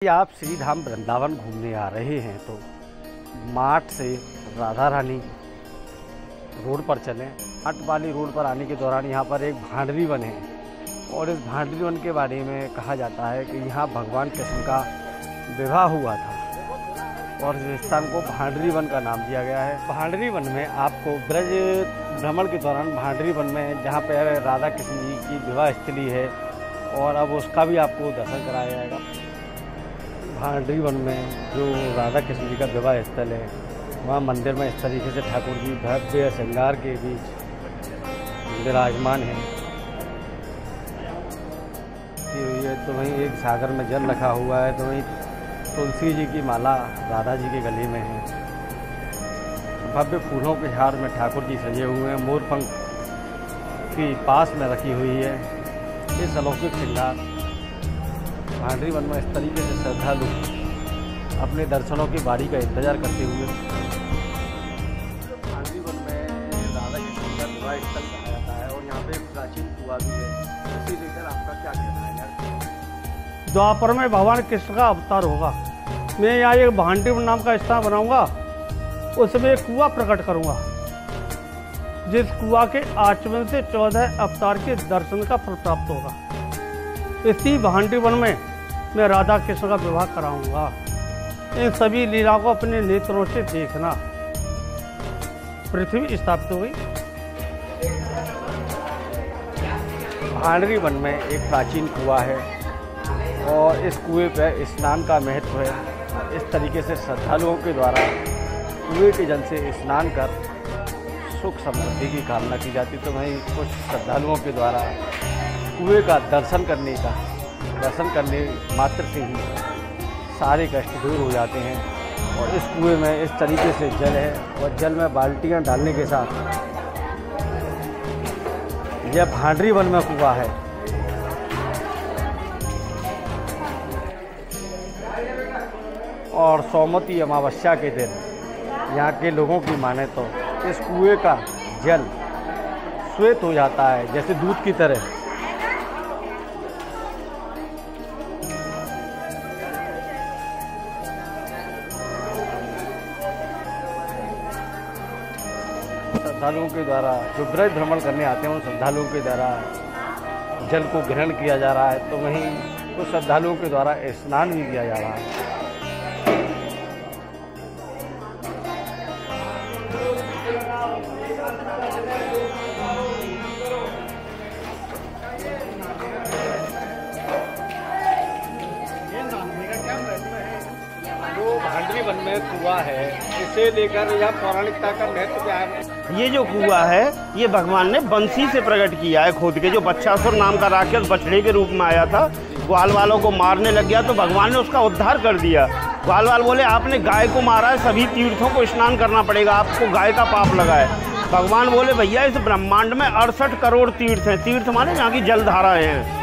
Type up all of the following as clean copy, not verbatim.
आप श्री धाम वृंदावन घूमने आ रहे हैं तो माठ से राधा रानी रोड पर चलें। माठ वाली रोड पर आने के दौरान यहाँ पर एक भांडरी वन है और इस भांडरी वन के बारे में कहा जाता है कि यहाँ भगवान कृष्ण का विवाह हुआ था और इस स्थान को भांडरी वन का नाम दिया गया है। भांडरी वन में आपको ब्रज भ्रमण के दौरान भांडरी वन में जहाँ पर राधा कृष्ण जी की विवाह स्थली है और अब उसका भी आपको दर्शन कराया जाएगा। भांडरी वन में जो राधा कृष्ण जी का विवाह स्थल है वहाँ मंदिर में इस तरीके से ठाकुर जी भव्य श्रृंगार के बीच विराजमान हैं। तो वहीं एक सागर में जल रखा हुआ है, तो वहीं तुलसी जी की माला राधा जी के गले में है। भव्य फूलों के हार में ठाकुर जी सजे हुए हैं। मोरपंख की पास में रखी हुई है। इस अलौकिक श्रृंगार भांडरी वन में इस तरीके से श्रद्धालु अपने दर्शनों की बारी का इंतजार करते हुए भांडरी वन में राधा कृष्ण का विवाह स्थल कहा जाता है और यहाँ पे एक प्राचीन कुआं भी है। इसी लेकर आपका क्या कहना है यार? द्वापर में भगवान कृष्ण का अवतार होगा। मैं यहाँ एक भांडरी वन नाम का स्थान बनाऊंगा, उसमें एक कुआं प्रकट करूंगा जिस कुआं के आचमन से 14 अवतार के दर्शन का फल प्राप्त होगा। इसी भांडरी वन में मैं राधा कृष्ण का विवाह कराऊंगा। इन सभी लीलाओं को अपने नेत्रों से देखना। पृथ्वी स्थापित हो गई। भांडरी वन में एक प्राचीन कुआं है और इस कुएं पर स्नान का महत्व है। इस तरीके से श्रद्धालुओं के द्वारा कुएं के जल से स्नान कर सुख समृद्धि की कामना की जाती है। तो वहीं कुछ श्रद्धालुओं के द्वारा कुएं का दर्शन करने मात्र से ही सारे कष्ट दूर हो जाते हैं। और इस कुएं में इस तरीके से जल है और जल में बाल्टियां डालने के साथ यह भांडरी वन में कुआं है। और सोमवती अमावस्या के दिन यहाँ के लोगों की माने तो इस कुएं का जल श्वेत हो जाता है, जैसे दूध की तरह। श्रद्धालुओं के द्वारा जो ब्रज भ्रमण करने आते हैं उन श्रद्धालुओं के द्वारा जल को ग्रहण किया जा रहा है, तो वहीं कुछ श्रद्धालुओं के द्वारा स्नान भी किया जा रहा है। जो भांडरी वन में कुआं है, इसे लेकर यह पौराणिकता का महत्व क्या है? ये जो कुआं है ये भगवान ने बंसी से प्रकट किया है खोद के। जो बच्छासुर नाम का राक्षस बछड़े के रूप में आया था, ग्वाल वालों को मारने लग गया, तो भगवान ने उसका उद्धार कर दिया। ग्वाल वाल बोले आपने गाय को मारा है, सभी तीर्थों को स्नान करना पड़ेगा, आपको गाय का पाप लगा है। भगवान बोले भैया इस ब्रह्मांड में 68 करोड़ तीर्थ हैं। तीर्थ माने जहाँ की जलधाराएं हैं,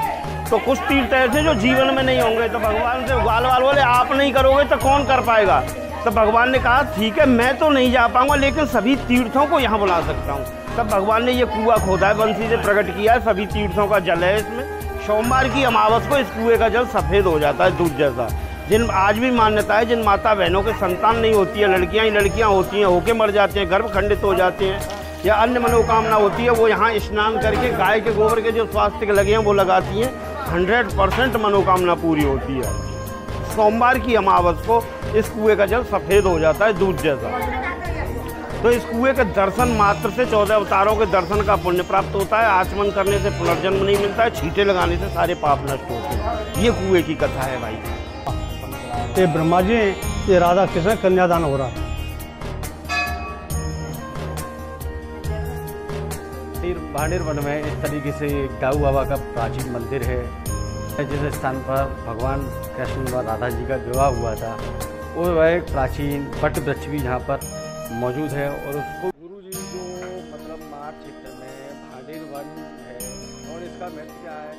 तो कुछ तीर्थ ऐसे जो जीवन में नहीं होंगे। तो भगवान से ग्वाल वाल बोले आप नहीं करोगे तो कौन कर पाएगा? तब भगवान ने कहा ठीक है मैं तो नहीं जा पाऊंगा, लेकिन सभी तीर्थों को यहाँ बुला सकता हूँ। तब भगवान ने ये कुआं खोदा है, बंसी से प्रकट किया है। सभी तीर्थों का जल है इसमें। सोमवार की अमावस को इस कुएं का जल सफ़ेद हो जाता है दूध जैसा। जिन आज भी मान्यता है जिन माता बहनों के संतान नहीं होती है, लड़कियाँ ही लड़कियाँ होती हैं, होके मर जाते हैं, गर्भ खंडित हो जाते हैं या अन्य मनोकामना होती है, वो यहाँ स्नान करके गाय के गोबर के जो स्वास्थ्य के लगे हैं वो लगाती हैं। 100% मनोकामना पूरी होती है। सोमवार की अमावस को इस कुएं का जल सफ़ेद हो जाता है दूध जैसा। तो इस कुएं के दर्शन मात्र से 14 अवतारों के दर्शन का पुण्य प्राप्त होता है। आचमन करने से पुनर्जन्म नहीं मिलता है, छींटे लगाने से सारे पाप नष्ट होते हैं। ये कुएं की कथा है भाई। ये ब्रह्मा जी, ये राधा कृष्ण कन्यादान हो रहा है। भांडरी वन में इस तरीके से डाऊ बाबा का प्राचीन मंदिर है। जिस स्थान पर भगवान कृष्ण व राधा जी का विवाह हुआ था वो वह एक प्राचीन वट वृक्ष भी यहाँ पर मौजूद है। और उसको गुरु जी जो मतलब माठ क्षेत्र में भांडरी वन है और इसका महत्व क्या है?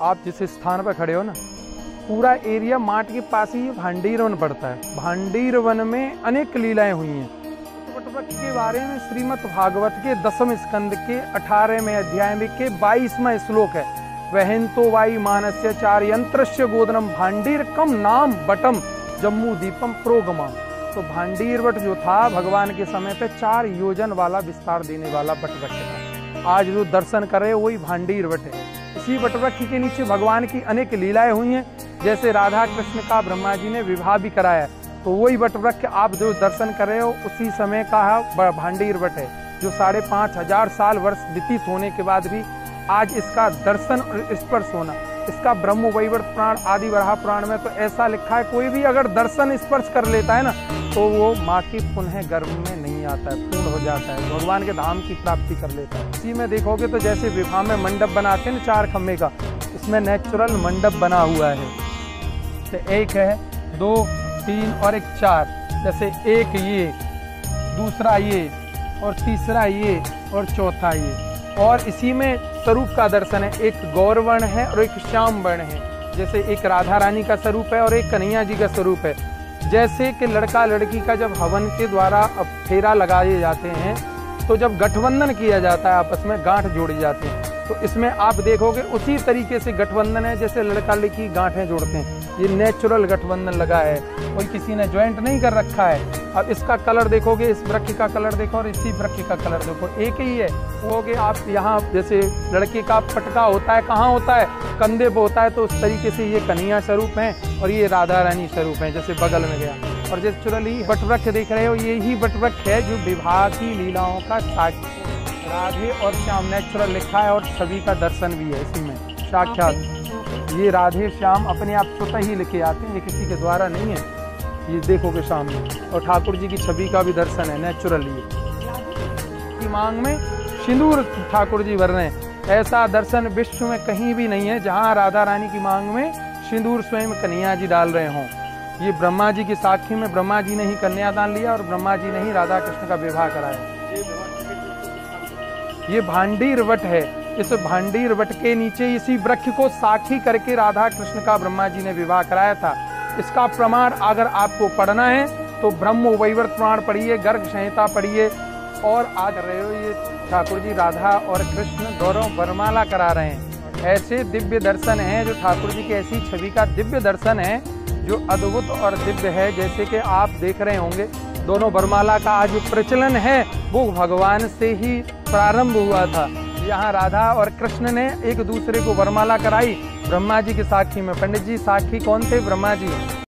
आप जिस स्थान पर खड़े हो ना, पूरा एरिया माठ के पास ही भांडरी वन पड़ता है। भांडरी वन में अनेक लीलाएं हुई हैं। वट वृक्ष के बारे में श्रीमद् भागवत के 10वें स्कंद के 18वें अध्याय में के 22वां श्लोक है। वहंतो वाई मानस्य चार यंत्रस्य गोदनम भांडीर कम नाम बटम जम्मू दीपम प्रोगमा। तो भांडीर वट जो था भगवान के समय पे 4 योजन वाला विस्तार देने वाला वट वृक्ष था। आज जो दर्शन कर रहे हैं वही भांडीर वट है। इसी वट वृक्ष के नीचे भगवान की अनेक लीलाएं हुई हैं। जैसे राधा कृष्ण का ब्रह्मा जी ने विवाह भी कराया, तो वही वट वृक्ष आप जो दर्शन कर रहे हो उसी समय का भांडीर वट है, जो 5,500 साल वर्ष व्यतीत होने के बाद भी आज इसका दर्शन और स्पर्श होना। इसका ब्रह्म वैवर्त पुराण आदि वराह पुराण में तो ऐसा लिखा है, कोई भी अगर दर्शन स्पर्श कर लेता है ना तो वो माँ के पुनः गर्भ में नहीं आता है, पूर्ण हो जाता है, भगवान के धाम की प्राप्ति कर लेता है। इसी में देखोगे तो जैसे विवाह में मंडप बनाते हैं ना 4 खम्भे का, इसमें नेचुरल मंडप बना हुआ है। तो 1 है, 2, 3 और 1 4। जैसे 1 ये, दूसरा ये और तीसरा ये और चौथा ये। और इसी में स्वरूप का दर्शन है, एक गौर वर्ण है और एक श्याम वर्ण है। जैसे एक राधा रानी का स्वरूप है और एक कन्हैया जी का स्वरूप है। जैसे कि लड़का लड़की का जब हवन के द्वारा फेरा लगाए जाते हैं तो जब गठबंधन किया जाता है, आपस में गांठ जोड़ी जाती हैं, तो इसमें आप देखोगे उसी तरीके से गठबंधन है जैसे लड़का लड़की गांठें जोड़ते हैं। ये नेचुरल गठबंधन लगा है, कोई किसी ने ज्वाइंट नहीं कर रखा है। अब इसका कलर देखोगे, इस वृक्ष का कलर देखो और इसी वृक्ष का कलर देखो, एक ही है। वो कि आप यहाँ जैसे लड़के का पटका होता है, कहाँ होता है, कंधे पे होता है, तो उस तरीके से ये कन्हैया स्वरूप है और ये राधा रानी स्वरूप है, जैसे बगल में गया। और जैसे नेचुरली वटवृक्ष देख रहे हो, यही वटवृक्ष है जो विवाह की लीलाओं का साक्षी। राधे और श्याम नेचुरल लिखा है और छवि का दर्शन भी है इसी में साक्षात। ये राधे श्याम अपने आप स्वतः ही लिखे आते हैं, ये किसी के द्वारा नहीं है। ये देखोगे सामने, और ठाकुर जी की छवि का भी दर्शन है नेचुरल। ये की मांग में सिंदूर ठाकुर जी भर रहे हैं, ऐसा दर्शन विश्व में कहीं भी नहीं है जहाँ राधा रानी की मांग में सिंदूर स्वयं कन्हैया जी डाल रहे हों। ये ब्रह्मा जी की साक्षी में ब्रह्मा जी ने ही कन्यादान लिया और ब्रह्मा जी ने ही राधा कृष्ण का विवाह कराया। ये भांडीर वट है। इस भांडीर वट के नीचे इसी वृक्ष को साक्षी करके राधा कृष्ण का ब्रह्मा जी ने विवाह कराया था। इसका प्रमाण अगर आपको पढ़ना है तो ब्रह्म वैवर्त पुराण पढ़िए, गर्ग संहिता पढ़िए। और आज रहे हो ये ठाकुर जी राधा और कृष्ण दोनों वरमाला करा रहे हैं। ऐसे दिव्य दर्शन हैं जो ठाकुर जी की ऐसी छवि का दिव्य दर्शन है जो अद्भुत और दिव्य है। जैसे कि आप देख रहे होंगे दोनों वरमाला का आज प्रचलन है वो भगवान से ही प्रारंभ हुआ था। यहाँ राधा और कृष्ण ने एक दूसरे को वरमाला कराई ब्रह्मा जी की साक्षी में। पंडित जी साक्षी कौन थे? ब्रह्मा जी।